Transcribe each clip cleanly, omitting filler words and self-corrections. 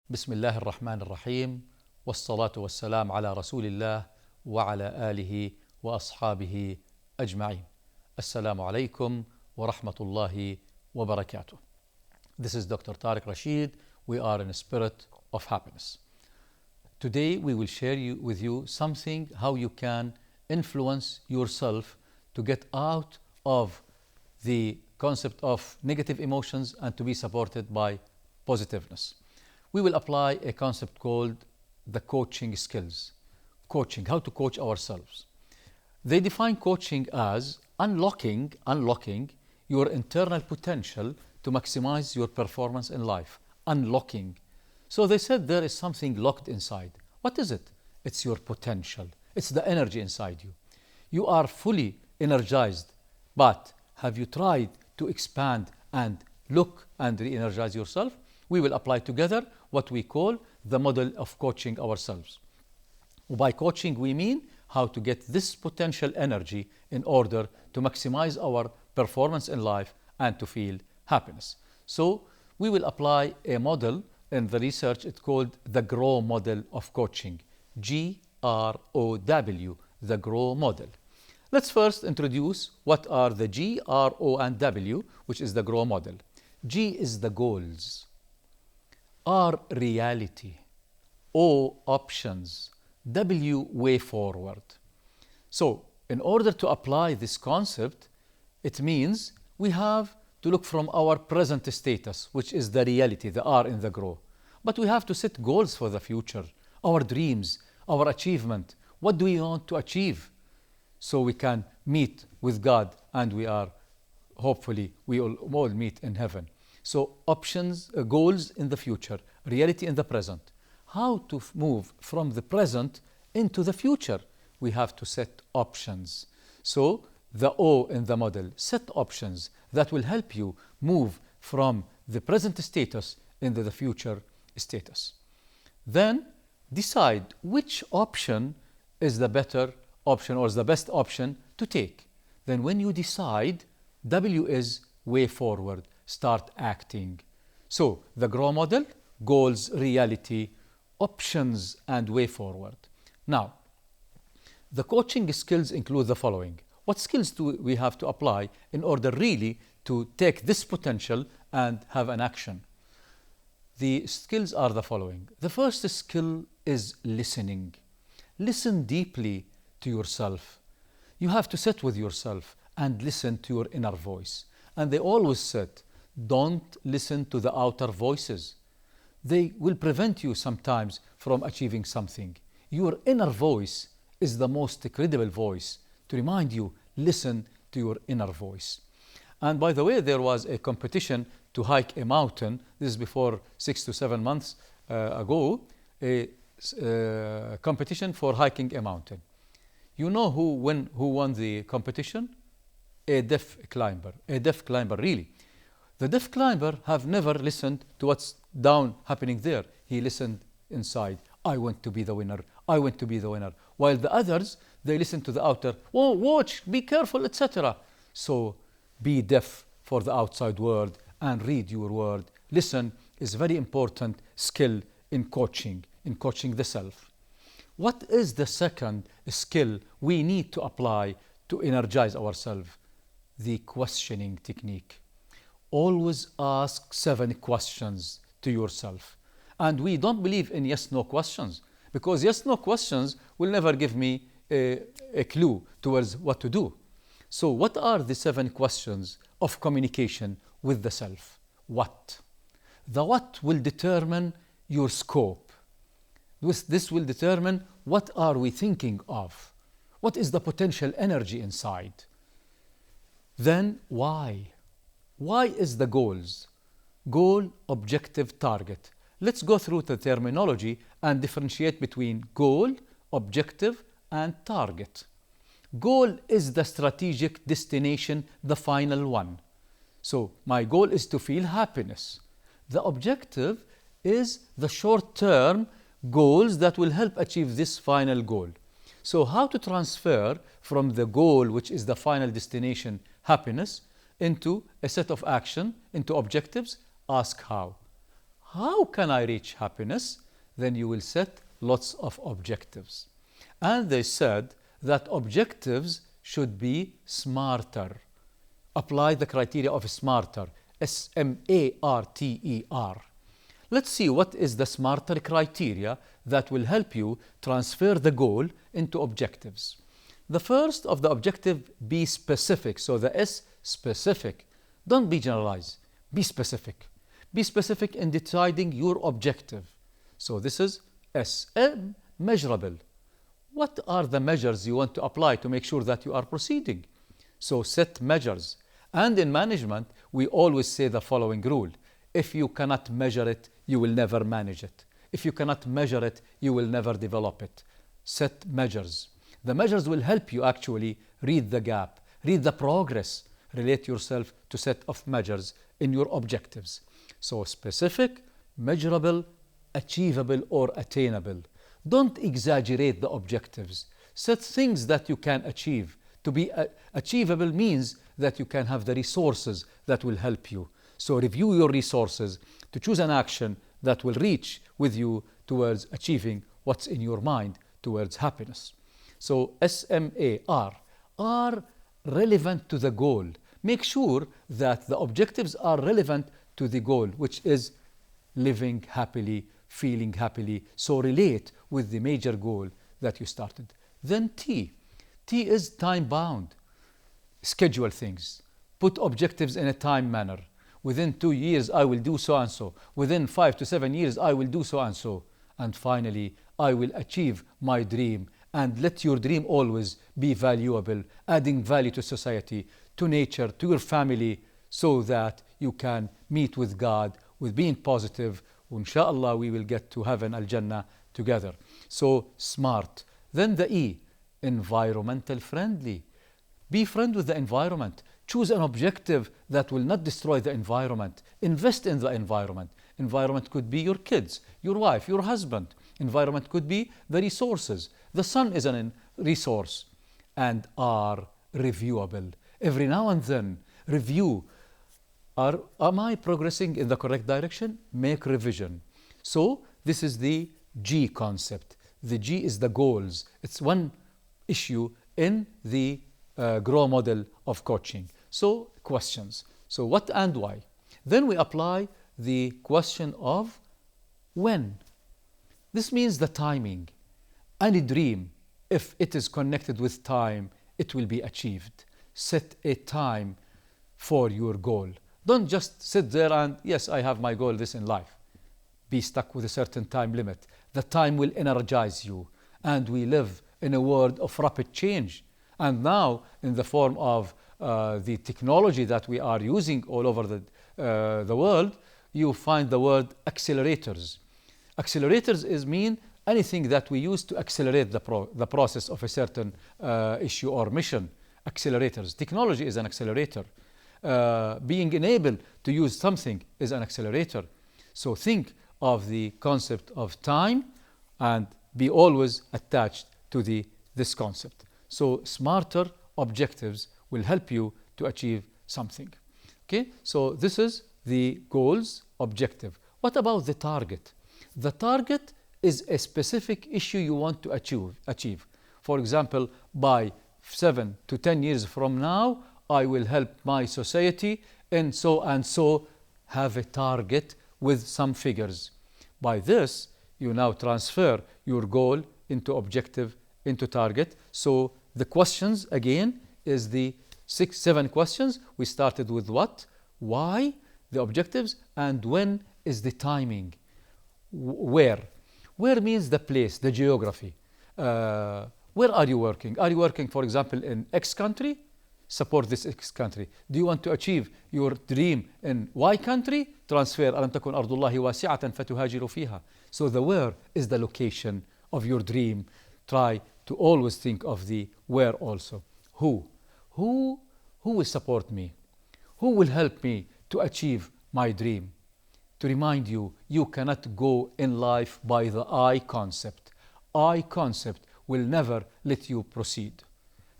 بسم الله الرحمن الرحيم والصلاة والسلام على رسول الله وعلى آله وأصحابه أجمعين. Assalamu alaikum wa rahmatullahi wa barakatuh. This is Dr. Tareq Rasheed. We are in a spirit of happiness. Today we will share with you something how you can influence yourself to get out of the concept of negative emotions and to be supported by positiveness. We will apply a concept called the coaching skills. Coaching, how to coach ourselves. They define coaching as unlocking your internal potential to maximize your performance in life. Unlocking. So they said there is something locked inside. What is it? It's your potential. It's the energy inside you. You are fully energized, but have you tried to expand and look and re-energize yourself? We will apply together what we call the model of coaching ourselves. By coaching, we mean how to get this potential energy in order to maximize our performance in life and to feel happiness. So we will apply a model in the research. It's called the GROW model of coaching. GROW, the GROW model. Let's first introduce what are the G, R, O, and W, which is the GROW model. G is the goals. R, reality. O, options. W, way forward. So, in order to apply this concept, it means we have to look from our present status, which is the reality, the R in the GROW. But we have to set goals for the future, our dreams, our achievement. What do we want to achieve? So we can meet with God and hopefully we all meet in heaven. So options, goals in the future, reality in the present. How to move from the present into the future? We have to set options. So the O in the model, set options that will help you move from the present status into the future status. Then decide which option is the better option or is the best option to take. Then when you decide, W is way forward. Start acting. So the GROW model, goals, reality, options, and way forward. Now, the coaching skills include the following. What skills do we have to apply in order really to take this potential and have an action? The skills are the following. The first skill is listening. Listen deeply to yourself. You have to sit with yourself and listen to your inner voice. And they always said, don't listen to the outer voices. They will prevent you sometimes from achieving something. Your inner voice is the most credible voice to remind you, listen to your inner voice. And by the way, there was a competition to hike a mountain. This is before 6 to 7 months ago, a competition for hiking a mountain. You know who won the competition? A deaf climber, really. The deaf climber have never listened to what's down happening there. He listened inside. I want to be the winner. I want to be the winner. While the others, they listen to the outer. Oh, watch, be careful, etc. So be deaf for the outside world and read your word. Listen is a very important skill in coaching the self. What is the second skill we need to apply to energize ourselves? The questioning technique. Always ask 7 questions to yourself. And we don't believe in yes-no questions because yes-no questions will never give me a clue towards what to do. So what are the 7 questions of communication with the self? What? The what will determine your scope. This will determine what are we thinking of. What is the potential energy inside? Then why? Why is the goals? Goal, objective, target. Let's go through the terminology and differentiate between goal, objective, and target. Goal is the strategic destination, the final one. So my goal is to feel happiness. The objective is the short-term goals that will help achieve this final goal. So how to transfer from the goal, which is the final destination, happiness, into a set of action, into objectives? Ask how. How can I reach happiness? Then you will set lots of objectives. And they said that objectives should be smarter. Apply the criteria of smarter, SMARTER. Let's see what is the smarter criteria that will help you transfer the goal into objectives. The first of the objective, be specific. So the S, specific. Don't be generalized, be specific. Be specific in deciding your objective. So this is S. M, measurable. What are the measures you want to apply to make sure that you are proceeding? So set measures. And in management, we always say the following rule. If you cannot measure it, you will never manage it. If you cannot measure it, you will never develop it. Set measures. The measures will help you actually read the gap, read the progress, relate yourself to set of measures in your objectives. So specific, measurable, achievable or attainable. Don't exaggerate the objectives. Set things that you can achieve. To be achievable means that you can have the resources that will help you. So review your resources to choose an action that will reach with you towards achieving what's in your mind towards happiness. So SMAR, are relevant to the goal. Make sure that the objectives are relevant to the goal, which is living happily, feeling happily. So relate with the major goal that you started. Then T. T is time bound. Schedule things. Put objectives in a time manner. Within 2 years, I will do so and so. Within 5 to 7 years, I will do so and so. And finally, I will achieve my dream. And let your dream always be valuable, adding value to society, to nature, to your family, so that you can meet with God with being positive. Inshallah, we will get to heaven, Al-Jannah, together. So smart. Then the E, environmental friendly. Be friend with the environment. Choose an objective that will not destroy the environment. Invest in the environment. Environment could be your kids, your wife, your husband. Environment could be the resources. The sun is a resource. And are reviewable. Every now and then, review. Am I progressing in the correct direction? Make revision. So this is the G concept. The G is the goals. It's one issue in the GROW model of coaching. So questions. So what and why? Then we apply the question of when. This means the timing. Any dream, if it is connected with time, it will be achieved. Set a time for your goal. Don't just sit there and, yes, I have my goal this in life. Be stuck with a certain time limit. The time will energize you. And we live in a world of rapid change. And now, in the form of the technology that we are using all over the world, you find the word accelerators. Accelerators mean anything that we use to accelerate the process of a certain issue or mission. Accelerators. Technology is an accelerator. Being enabled to use something is an accelerator. So think of the concept of time and be always attached to this concept. So smarter objectives will help you to achieve something. Okay, so this is the goals objective. What about the target? The target is a specific issue you want to achieve. For example, by 7 to 10 years from now, I will help my society and so have a target with some figures. By this, you now transfer your goal into objective, into target. So the questions again is the 7 questions. We started with what, why, the objectives, and when is the timing. Where? Where means the place, the geography. Where are you working? Are you working, for example, in X country? Support this X country. Do you want to achieve your dream in Y country? Transfer. ألم تكن أرض الله واسعة فتهاجروا فيها. So the where is the location of your dream. Try to always think of the where also. Who? Who will support me? Who will help me to achieve my dream? To remind you, you cannot go in life by the I concept. I concept will never let you proceed.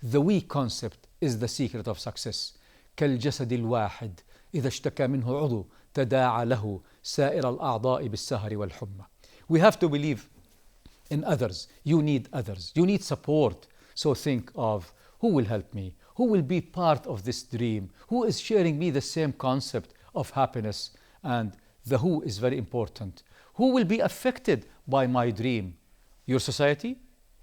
The we concept is the secret of success. كالجسد الواحد إذا اشتكى منه عضو تداعى له سائر الأعضاء بالسهر والحمى. We have to believe in others. You need others. You need support. So think of who will help me, who will be part of this dream, who is sharing me the same concept of happiness. And the who is very important. Who will be affected by my dream? Your society,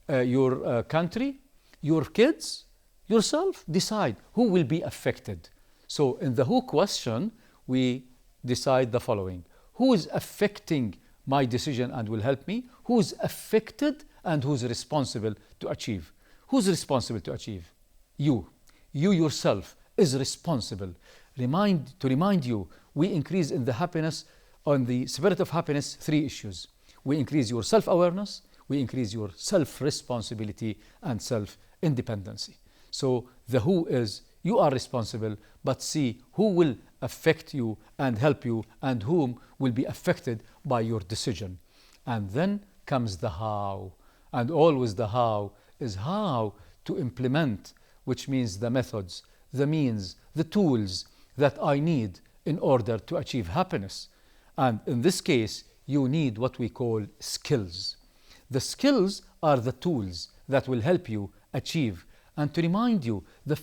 your country, your kids, yourself. Decide who will be affected. So in the who question, we decide the following. Who is affecting my decision and will help me? Who is affected and who is responsible to achieve? Who's responsible to achieve? You. You yourself is responsible. To remind you, we increase in the happiness, on the spirit of happiness, 3 issues. We increase your self-awareness, we increase your self-responsibility and self-independency. So the who is, you are responsible, but see who will affect you and help you and whom will be affected by your decision. And then comes the how. And always the how is how to implement, which means the methods, the means, the tools that I need in order to achieve happiness. And in this case, you need what we call skills. The skills are the tools that will help you achieve. And to remind you, the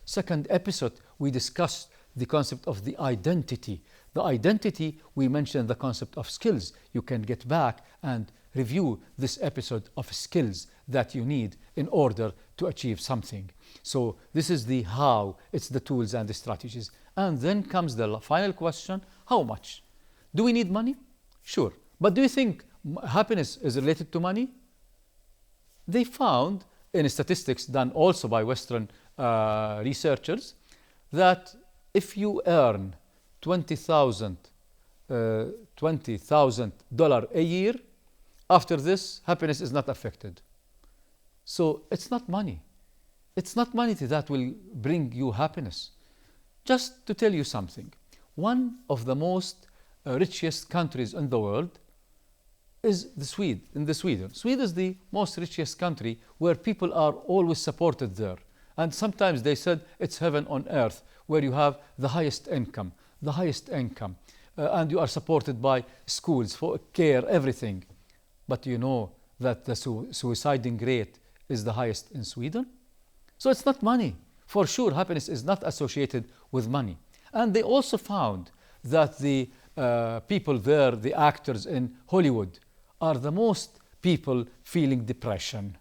second episode, we discussed the concept of the identity. The identity, we mentioned the concept of skills. You can get back and review this episode of skills that you need in order to achieve something. So this is the how, it's the tools and the strategies. And then comes the final question, how much? Do we need money? Sure. But do you think happiness is related to money? They found in statistics done also by Western researchers that if you earn $20,000 a year, after this, happiness is not affected. So it's not money. It's not money that will bring you happiness. Just to tell you something, one of the most richest countries in the world is Sweden. Sweden is the most richest country where people are always supported there. And sometimes they said it's heaven on earth, where you have the highest income, and you are supported by schools for care, everything. But you know that the suiciding rate is the highest in Sweden? So it's not money. For sure, happiness is not associated with money. And they also found that the people there, the actors in Hollywood, are the most people feeling depression.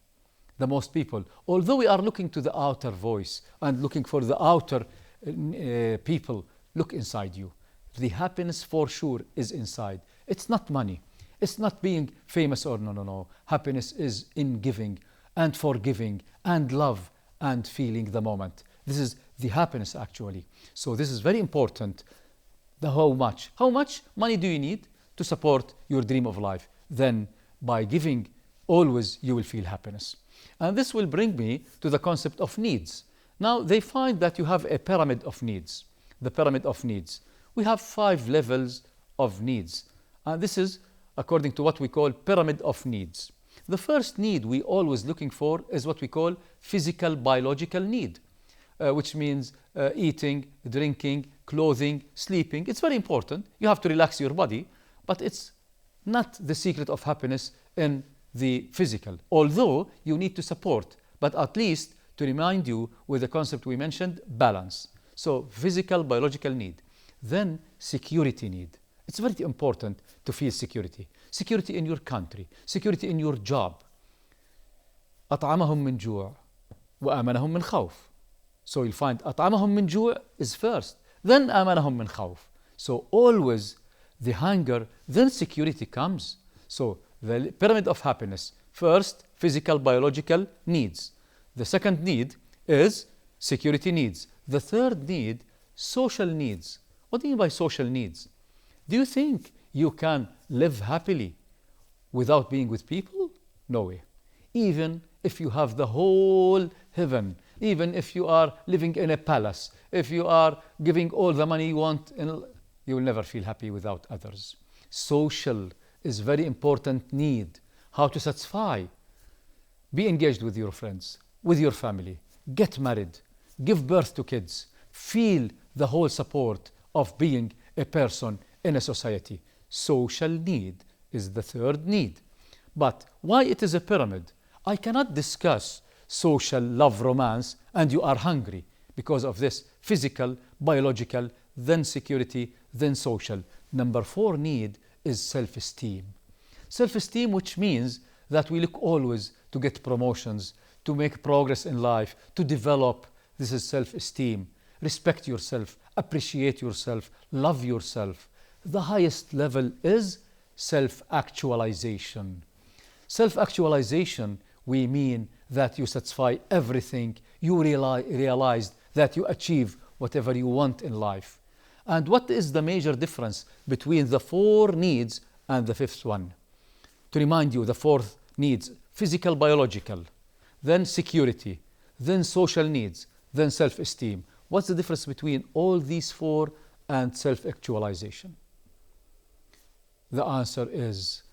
The most people. Although we are looking to the outer voice and looking for the outer people, look inside you. The happiness for sure is inside. It's not money. It's not being famous or no. Happiness is in giving and forgiving and love and feeling the moment. This is the happiness actually. So this is very important. The how much. How much money do you need to support your dream of life? Then by giving, always you will feel happiness. And this will bring me to the concept of needs. Now they find that you have a pyramid of needs. The pyramid of needs. We have 5 levels of needs. And this is according to what we call pyramid of needs. The first need we always looking for is what we call physical biological need, which means eating, drinking, clothing, sleeping. It's very important. You have to relax your body, but it's not the secret of happiness in the physical, although you need to support, but at least to remind you with the concept we mentioned, balance. So physical biological need. Then security need. It's very important to feel security. Security in your country, security in your job. أطعمهم من جوع وآمنهم من خوف. So you'll find أطعمهم من جوع is first, then آمنهم من خوف. So always the hunger, then security comes. So the pyramid of happiness, first physical biological needs. The second need is security needs. The third need, social needs. What do you mean by social needs? Do you think you can live happily without being with people? No way. Even if you have the whole heaven, even if you are living in a palace, if you are giving all the money you want, you will never feel happy without others. Social is very important need. How to satisfy? Be engaged with your friends, with your family, get married, give birth to kids, feel the whole support of being a person in a society. Social need is the third need. But why it is a pyramid? I cannot discuss social love romance and you are hungry because of this physical, biological, then security, then social. Number 4 need is self-esteem. Self-esteem, which means that we look always to get promotions, to make progress in life, to develop. This is self-esteem. Respect yourself, appreciate yourself, love yourself. The highest level is self-actualization. Self-actualization, we mean that you satisfy everything, you realize that you achieve whatever you want in life. And what is the major difference between the 4 needs and the 5th one? To remind you, the 4th needs, physical, biological, then security, then social needs, then self-esteem. What's the difference between all these 4 and self-actualization? The answer is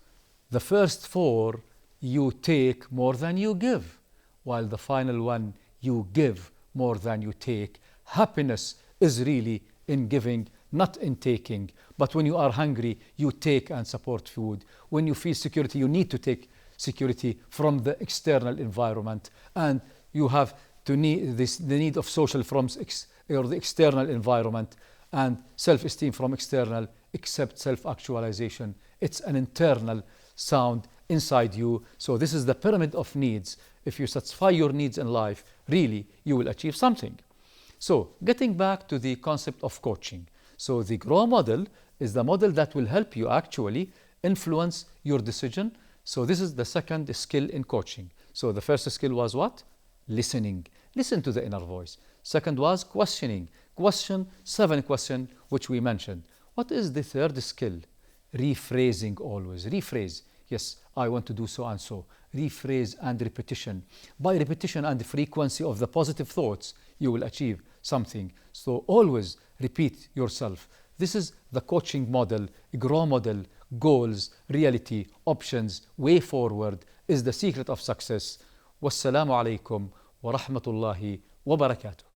the first 4 you take more than you give, while the final one you give more than you take. Happiness is really in giving, not in taking. But when you are hungry, you take and support food. When you feel security, you need to take security from the external environment, and you have to need the need of social from the external environment, and self-esteem from external, except self-actualization. It's an internal sound inside you. So this is the pyramid of needs. If you satisfy your needs in life, really, you will achieve something. So getting back to the concept of coaching. So the GROW model is the model that will help you actually influence your decision. So this is the second skill in coaching. So the first skill was what? Listening. Listen to the inner voice. Second was questioning. Question, 7 questions which we mentioned. What is the third skill? Rephrasing always. Rephrase. Yes, I want to do so and so. Rephrase and repetition. By repetition and the frequency of the positive thoughts, you will achieve something. So always repeat yourself. This is the coaching model, GROW model, goals, reality, options, way forward is the secret of success. Wassalamu alaikum wa rahmatullahi wa barakatuh.